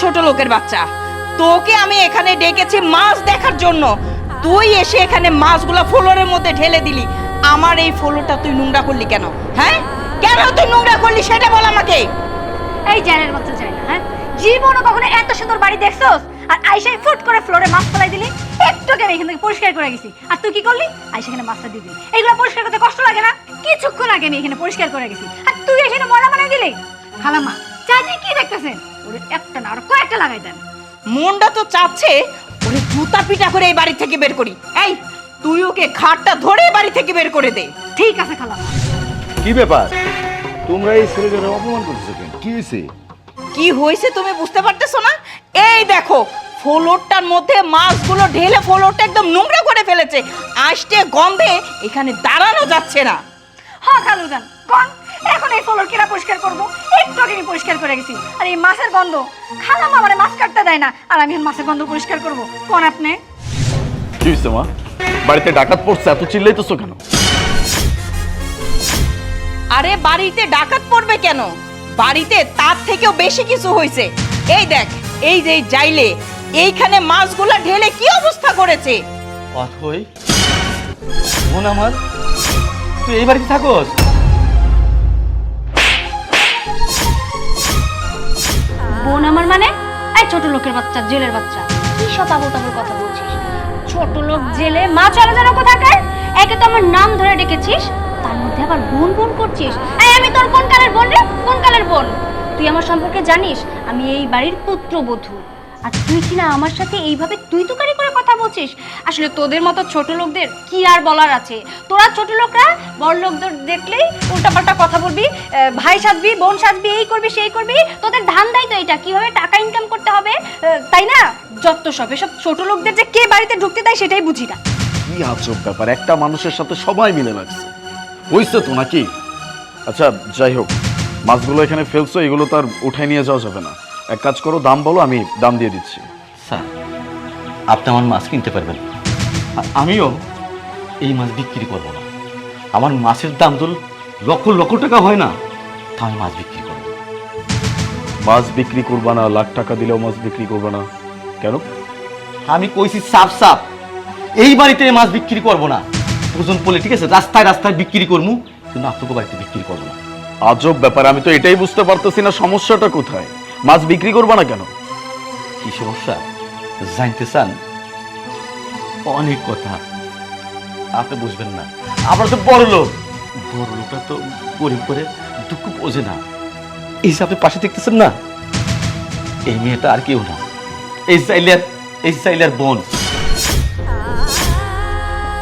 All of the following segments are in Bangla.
ছোট লোকের বাচ্চা, তোকে আমি এখানে ডেকেছি মাছ দেখার জন্য। তুই এসে এখানে মাছগুলা ফ্লোরের মধ্যে ঢেলে দিলি। আমার এই ফ্লোরটা তুই নোংরা করলি কেন? হ্যাঁ, কেন তুই নোংরা করলি সেটা বল আমাকে। এই জানের বাচ্চা চাই না, হ্যাঁ? জীবনে কখনো এত সুন্দর বাড়ি দেখছস? আর আইসাই ফুট করে ফ্লোরে মাছ ফেলাই দিলি। একটুকে আমি এখান থেকে পরিষ্কার করে গেছি, আর তুই কি করলি? আইসা এখানে মাছটা দিবি। এইগুলো পরিষ্কার করতে কষ্ট লাগে না? কিছুক্ষণ আগে আমি এখানে পরিষ্কার করে গেছি, আর তুই এখানে ময়লা বানাই দিলি। খালাম্মা, চাচি কি দেখতেছেন? ওরে একটা না আর কয়েকটা লাগাই দেন। মনটা তো চাচ্ছে ওরে জুতা পিটা করে এই বাড়ি থেকে বের করি। এই তুই ওকে ঘাটটা ধরে বাড়ি থেকে বের করে দে। ঠিক আছে খালাম্মা। কি ব্যাপার, তোমরা এই ছেলেটারে অপমান করছো কেন? কি হয়েছে? কি হয়েছে তুমি বুঝতে পারতেছো না? এই দেখো ফ্লোরটার মধ্যে মাছগুলো ঢেলে ফ্লোরটা একদম নোংরা করে ফেলেছে। আসতে গন্ধে এখানে দাঁড়ানো যাচ্ছে না। হ্যাঁ খালুজান, কোন এখন এই ফ্লোর কিরা পরিষ্কার করবো? একটু আগে আমি পরিষ্কার করে গেছি, আর এই মাছের গন্ধ। খালাম্মা আমারে মাছ কাটতে দেয় না, আর আমি এখন মাছের গন্ধ পরিষ্কার করবো? কোন আপনি? কি হয়েছে মা? বাড়িতে ডাকাত পড়ছে, এত চিল্লাইতেছো কেন? আরে বাড়িতে ডাকাত পড়বে কেন? বাড়িতে তার থেকেও বেশি কিছু হয়েছে। এই দেখ, এই যে জাইলে এইখানে মাছগুলা ঢেলে কি অবস্থা করেছে। অথই বোন আমার, তুই এই বাড়িতে থাকোস? বোন আমার মানে? এই ছোট লোকের বাচ্চা, জেলের বাচ্চা, কি সব আবল তাবল কথা বলছিস? ছোট লোক জেলে মা চলে যেন কোথাকার? একে তো আমার নাম ধরে ডেকেছিস, তার মধ্যে আবার বোন বোন করছিস। এই আমি তোর কোন কালের বোন রে? কোন কালের বোন? তুই আমার সম্পর্কে জানিস? আমি এই বাড়ির পুত্রবধূ, আর তুই কিনা আমার সাথে এইভাবে তুই তুকারি করে কথা বলছিস। আসলে তোদের মতো ছোট লোকদের কি আর বলার আছে? তোরা ছোট লোকরা বড় লোকদের দেখলেই উল্টাপাল্টা কথা বলবি, ভাই সাজবি, বোন সাজবি, এই করবি সেই করবি। তোদের ধান্দাই তো এটা, কিভাবে টাকা ইনকাম করতে হবে, তাই না? যত সব এসব ছোট লোকদের যে কে বাড়িতে ঢুকতে দেয় সেটাই বুঝি না। কি আজব ব্যাপার, একটা মানুষের সাথে সবাই মিলে লাগছে। হইছে তো নাকি? আচ্ছা যাই হোক, মাছগুলো এখানে ফেলছো, এগুলো তো আর উঠাই নিয়ে যাওয়া যাবে না। এক কাজ করো, দাম বলো, আমি দাম দিয়ে দিচ্ছি। স্যার, আপনি আমার মাছ কিনতে পারবেন, আর আমিও এই মাছ বিক্রি করবো না। আমার মাছের দাম তো লক্ষ লক্ষ টাকা হয় না, তা আমি মাছ বিক্রি করবো না। মাছ বিক্রি করবা না? লাখ টাকা দিলেও মাছ বিক্রি করবা না কেন? আমি কইছি সাফ সাফ, এই বাড়িতে মাছ বিক্রি করবো না। প্রয়োজন পড়লে ঠিক আছে রাস্তায় রাস্তায় বিক্রি করবো, কিন্তু আপনাকে বাড়িতে বিক্রি করবো না। আজব ব্যাপার, আমি তো এটাই বুঝতে পারতেছি না সমস্যাটা কোথায়। মাছ বিক্রি করবা না কেন? কি সমস্যা জানতে চান? অনেক কথা, আপনি বুঝবেন না। আমরা তো বড় লোক, বড় লোকটা তো গরিব করে দুঃখ বোঝে না। এই যে আপনি পাশে দেখতেছেন না, এই মেয়েটা আর কেউ না, এই সাইলের বোন।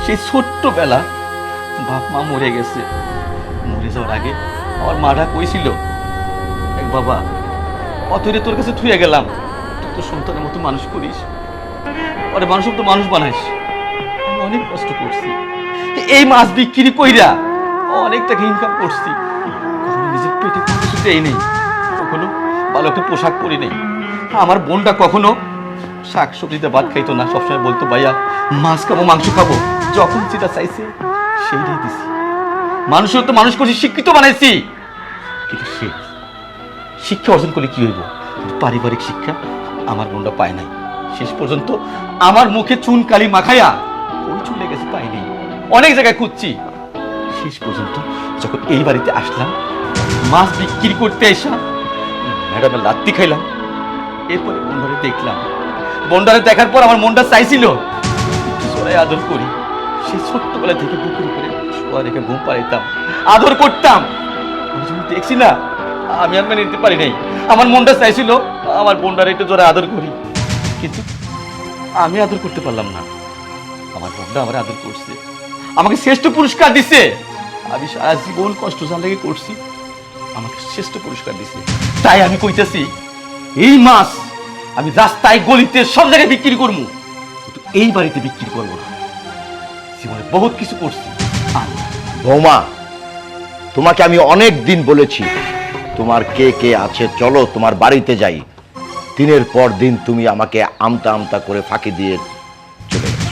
সেই ছোট্টবেলা বাপ মা মরে গেছে, মরে যাওয়ার আগে আমার মাটা কইছিল, এক বাবা অতরে তোর কাছে থুয়ে গেলাম, তুই তো সন্তানের মতো মানুষ করিস, আরে মানুষ তো মানুষ বানাইস। আমি অনেক কষ্ট করছি, এই মাছ বিক্রি কইরা অনেক টাকা ইনকাম করছি। কখনো নিজের পেটে কোনো কিছু দেই নেই, কখনো ভালো একটা পোশাক পরি নেই। আমার বোনটা কখনো শাক সবজিতে ভাত খাইতো না, সবসময় বলতো ভাইয়া মাছ খাবো, মাংস খাবো। যখন যেটা চাইছে সেইটাই দিছি। মানুষের তো মানুষ করছি, শিক্ষিত বানাইছি। কিন্তু সে শিক্ষা অর্জন করলে কি হইব? পারিবারিক শিক্ষা আমার বোনটা পায় নাই। শেষ পর্যন্ত আমার মুখে চুন কালি মাখাইয়া ওই চলে গেছে, পাইনি। অনেক জায়গায় খুঁজছি, শেষ পর্যন্ত যখন এই বাড়িতে আসলাম, মাছ বিক্রি করতে আসা ম্যাডামের লাত্তি খাইলাম। এরপরে বন্ডারে দেখলাম, বন্ডারে দেখার পর আমার মনটা চাইছিল সরাই আদর করি। সেই ছোট্টবেলা থেকে বুকুরি করে শোয়া রেখে ঘুম পাড়াইতাম, আদর করতাম। দেখছি না, আমি আর মেনে নিতে পারি নাই। আমার মনটা চাইছিল আমার বোনটার একটু জোরে আদর করি, কিন্তু আমি আদর করতে পারলাম না। আমার বোনটা আমার আদর করছে, আমাকে শ্রেষ্ঠ পুরস্কার দিছে। আমি সারা জীবন কষ্ট জানলে করছি, আমাকে শ্রেষ্ঠ পুরস্কার দিছে। তাই আমি কইতেছি, এই মাছ আমি রাস্তায় গলিতে সব জায়গায় বিক্রি করবো, কিন্তু এই বাড়িতে বিক্রি করবো না। জীবনে বহুত কিছু করছি। বৌমা, তোমাকে আমি অনেক দিন বলেছি তোমার কে কে আছে, চলো তোমার বাড়িতে যাই। দিনের পর দিন তুমি আমাকে আমতা আমতা করে ফাঁকি দিয়ে চলে গেছো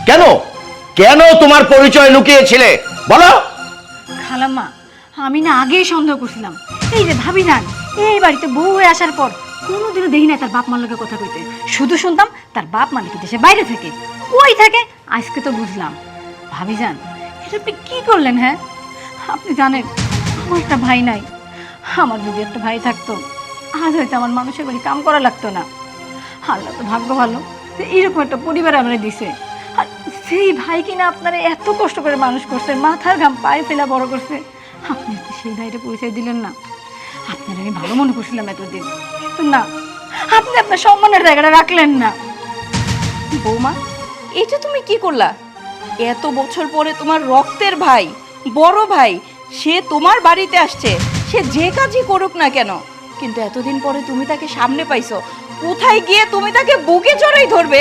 কেন? কেন তোমার পরিচয় লুকিয়েছিলে বলো? খালাম্মা, আমি না আগেই সন্দেহ করছিলাম এই যে ভাবি যান এই বাড়িতে বউ হয়ে আসার পর কোনোদিনও দেখি না তার বাপ মার লোকের কথা কইতে, শুধু শুনতাম তার বাপ মানে কি দেশে বাইরে থেকে, কই থাকে। আজকে তো বুঝলাম। ভাবিজান, এটা আপনি কি করলেন? হ্যাঁ, আপনি জানেন আমার একটা ভাই নাই। আমার যদি একটা ভাই থাকতো আজ হয়তো আমার মানুষের বাড়ি কাম করা লাগতো না। আল্লাহ তো ভাগ্য ভালো যে এইরকম একটা পরিবার আমরা দিছে। আর সেই ভাই কিনা আপনারা এত কষ্ট করে মানুষ করছে, মাথার ঘাম পায়ে ফেলা বড় করছে। আপনি তো সেই ভাইটা পরিচয় দিলেন না। আপনার আমি ভালো মনে করছিলাম এতদিন, কিন্তু না, আপনি আপনার সম্মানের জায়গাটা রাখলেন না। বৌমা, এটা তুমি কি করলা? এত বছর পরে তোমার রক্তের ভাই, বড় ভাই, সে তোমার বাড়িতে আসছে, সে যে কাজই করুক না কেন, কিন্তু এতদিন পরে তুমি তাকে সামনে পাইছো, কোথায় গিয়ে তুমি তাকে বুকে জড়াই ধরবে?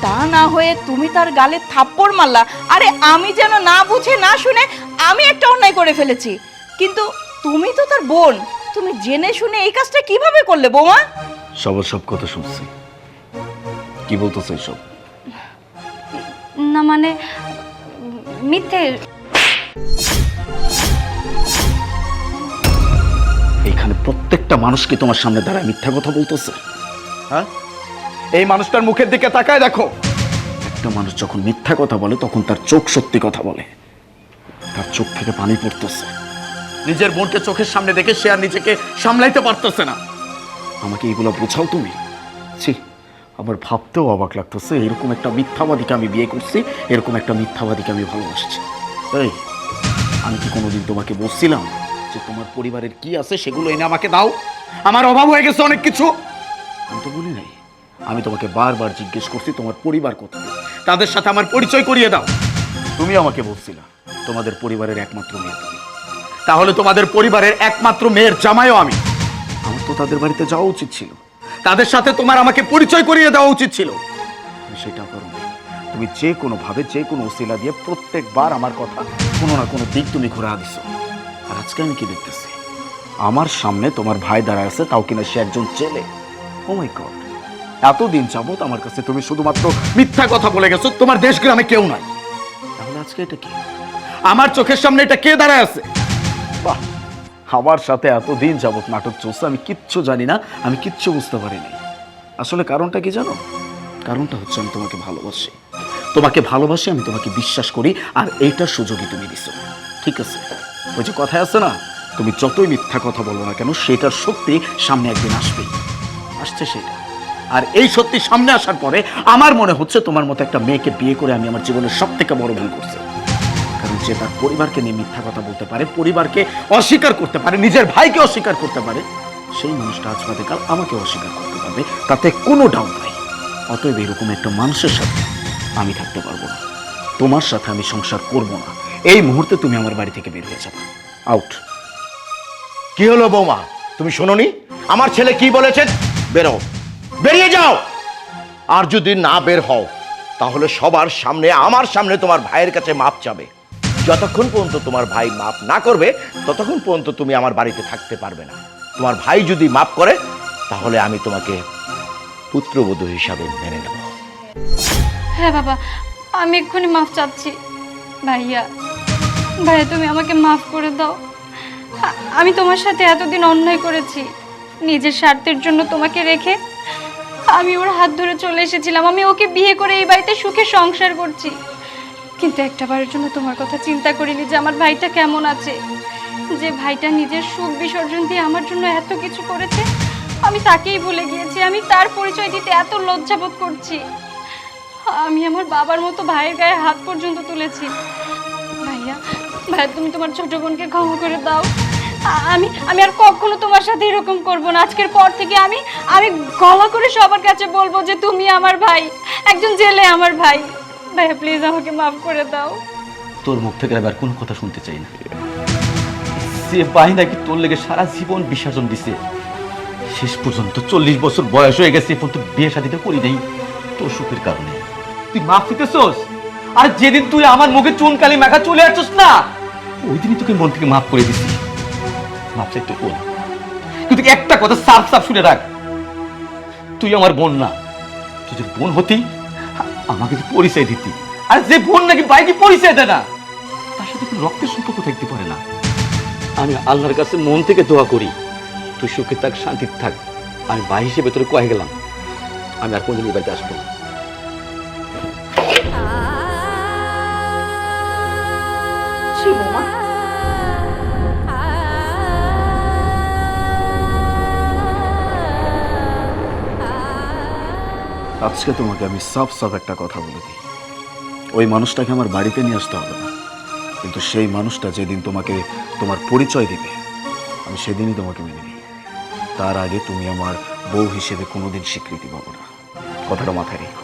তা না হয়ে তুমি তার গালে থাপ্পড় মারলা। আরে আমি যেন না বুঝে না শুনে আমি একটা অন্যায় করে ফেলেছি, কিন্তু তুমি তো তার বোন, তুমি জেনে শুনে এই কাজটা কিভাবে করলে বৌমা? সব কথা শুনছি, কি বলতেছে সব? না মানে মিথ্যে। এইখানে প্রত্যেকটা মানুষকে তোমার সামনে দাঁড়ায় মিথ্যা কথা বলতেছে? হ্যাঁ, এই মানুষটার মুখের দিকে তাকায় দেখো। একটা মানুষ যখন মিথ্যা কথা বলে তখন তার চোখ সত্যি কথা বলে। তার চোখ থেকে পানি পড়তেছে। নিজের বোনকে চোখের সামনে দেখে সে আর নিজেকে সামলাইতে পারতেছে না। আমাকে এইগুলো বোঝাও তুমি? ছি, আমার ভাবতেও অবাক লাগতেছে, এরকম একটা মিথ্যাবাদীকে আমি বিয়ে করছি, এরকম একটা মিথ্যাবাদীকে আমি ভালোবাসছি। এই, আমি কি কোনোদিন তোমাকে বলছিলাম যে তোমার পরিবারের কি আছে সেগুলো এনে আমাকে দাও? আমার অভাব হয়ে গেছে অনেক কিছু। আমি তো বলি নাই। আমি তোমাকে বারবার জিজ্ঞেস করছি তোমার পরিবার কোথায়, তাদের সাথে আমার পরিচয় করিয়ে দাও। তুমি আমাকে বলছিলা তোমাদের পরিবারের একমাত্র মেয়ে তুমি, তাহলে তোমাদের পরিবারের একমাত্র মেয়ের জামাইও আমি। আমার তো তাদের বাড়িতে যাওয়া উচিত ছিল, তাদের সাথে তোমার আমাকে পরিচয় করিয়ে দেওয়া উচিত ছিল। তুমি সেটা করো না। তুমি যে কোনো ভাবে, যে কোনো ওসিলা দিয়ে প্রত্যেকবার আমার কথা কোনো না কোনো দিক তুমি ঘুরা দিছো। আর আজকে আমি কি দেখতেছি, আমার সামনে তোমার ভাই দাঁড়ায় আছে, তাও কিনা সে একজন ছেলে। ও মাই গড, এতদিন যাবত আমার কাছে তুমি শুধুমাত্র মিথ্যা কথা বলে গেছো, তোমার দেশ গ্রামে কেউ নাই। তাহলে আজকে এটা কি? আমার চোখের সামনে এটা কে দাঁড়ায় আছে? বাহ, আমার সাথে এতদিন যাবত নাটক চলছে, আমি কিচ্ছু জানি না, আমি কিচ্ছু বুঝতে পারিনি। আসলে কারণটা কি জানো? কারণটা হচ্ছে আমি তোমাকে ভালোবাসি। তোমাকে ভালোবাসি, আমি তোমাকে বিশ্বাস করি, আর এইটার সুযোগই তুমি দিছো। ঠিক আছে, ওই যে কথায় আছে না, তুমি যতই মিথ্যা কথা বলো না কেন, সেটার সত্যি সামনে একদিন আসবেই। আসছে সেটা। আর এই সত্যি সামনে আসার পরে আমার মনে হচ্ছে তোমার মতো একটা মেয়েকে বিয়ে করে আমি আমার জীবনের সব থেকে বড় ভুল করছি। কারণ যে তার পরিবারকে নিয়ে মিথ্যা কথা বলতে পারে, পরিবারকে অস্বীকার করতে পারে, নিজের ভাইকে অস্বীকার করতে পারে, সেই মানুষটা আজ বাদে কাল আমাকে অস্বীকার করতে পারবে, তাতে কোনো ডাউট নাই। অতএব এরকম একটা মানুষের সাথে আমি থাকতে পারবো না, তোমার সাথে আমি সংসার করব না। এই মুহূর্তে তুমি আমার বাড়ি থেকে বের হয়ে যাবে। আউট। কি হলো বৌমা, তুমি শোনোনি আমার ছেলে কি বলেছেন? বেরো, বেরিয়ে যাও। আর যদি না বের হও তাহলে সবার সামনে, আমার সামনে তোমার ভাইয়ের কাছে মাপ চাবে। যতক্ষণ পর্যন্ত তোমার ভাই মাপ না করবে ততক্ষণ পর্যন্ত তুমি আমার বাড়িতে থাকতে পারবে না। তোমার ভাই যদি মাপ করে তাহলে আমি তোমাকে পুত্রবধূ হিসাবে মেনে নেব। হ্যাঁ বাবা, আমি এক্ষুনি মাফ চাচ্ছি। ভাইয়া, ভাইয়া তুমি আমাকে মাফ করে দাও। আমি তোমার সাথে এতদিন অন্যায় করেছি, নিজের স্বার্থের জন্য তোমাকে রেখে আমি ওর হাত ধরে চলে এসেছিলাম। আমি ওকে বিয়ে করে এই বাড়িতে সুখে সংসার করছি, কিন্তু একটা বারের জন্য তোমার কথা চিন্তা করিনি যে আমার ভাইটা কেমন আছে, যে ভাইটা নিজের সুখ বিসর্জন দিয়ে আমার জন্য এত কিছু করেছে। আমি তাকেই ভুলে গিয়েছি, আমি তার পরিচয় দিতে এত লজ্জাবোধ করছি। আমি আমার বাবার মতো ভাইয়ের গায়ে হাত পর্যন্ত তুলেছি। ভাইয়া, ভাইয়া তুমি তোমার ছোট বোনকে ক্ষমা করে দাও। আমি আমি আর কখনো তোমার সাথে এরকম করব না। আজকের পর থেকে আমি গলা করে সবার কাছে বলবো যে তুমি আমার ভাই, একজন জেলে আমার ভাই। ভাইয়া প্লিজ আমাকে মাফ করে দাও। তোর মুখ থেকে আমি আর কোনো কথা শুনতে চাই না। সে ভাই নাকি তোর লেগে সারা জীবন বিসর্জন দিছে, শেষ পর্যন্ত 40 বছর বয়স হয়ে গেছে, এখন তো বিয়ে শাদিটা করি নাই তোর সুখের কারণে। তুই মাফ দিতেছস? আর যেদিন তুই আমার মুখে চুন কালি মাখা চলে আসছস না, ওই দিনই তোকে মন থেকে মাফ করে দিছি। মাফ চাইতে বল, কিন্তু একটা কথা সাফ সাফ শুনে রাখ, তুই আমার বোন না। তুই যদি বোন হতি আমাকে তুই পরিচয় দিতি। আর যে বোন নাকি ভাইকে পরিচয় দেয় না, তার সাথে কোনো রক্তের সম্পর্ক থাকতে পারে না। আমি আল্লাহর কাছে মন থেকে দোয়া করি তুই সুখে থাক, শান্তিতে থাক, আমি ভাই হিসেবে তোরে কয়ে গেলাম আমি আর কোনদিন এই বাড়িতে আসবো না। ছি বৌমা, আজকে তোমাকে আমি সাফ সাফ একটা কথা বলে দিই, ওই মানুষটাকে আমার বাড়িতে নিয়ে আসতে হবে না, কিন্তু সেই মানুষটা যেদিন তোমাকে তোমার পরিচয় দিবে আমি সেদিনই তোমাকে মেনে নিই। তার আগে তুমি আমার বউ হিসেবে কোনোদিন স্বীকৃতি পাবো না, কথাটা মাথায় রেখো।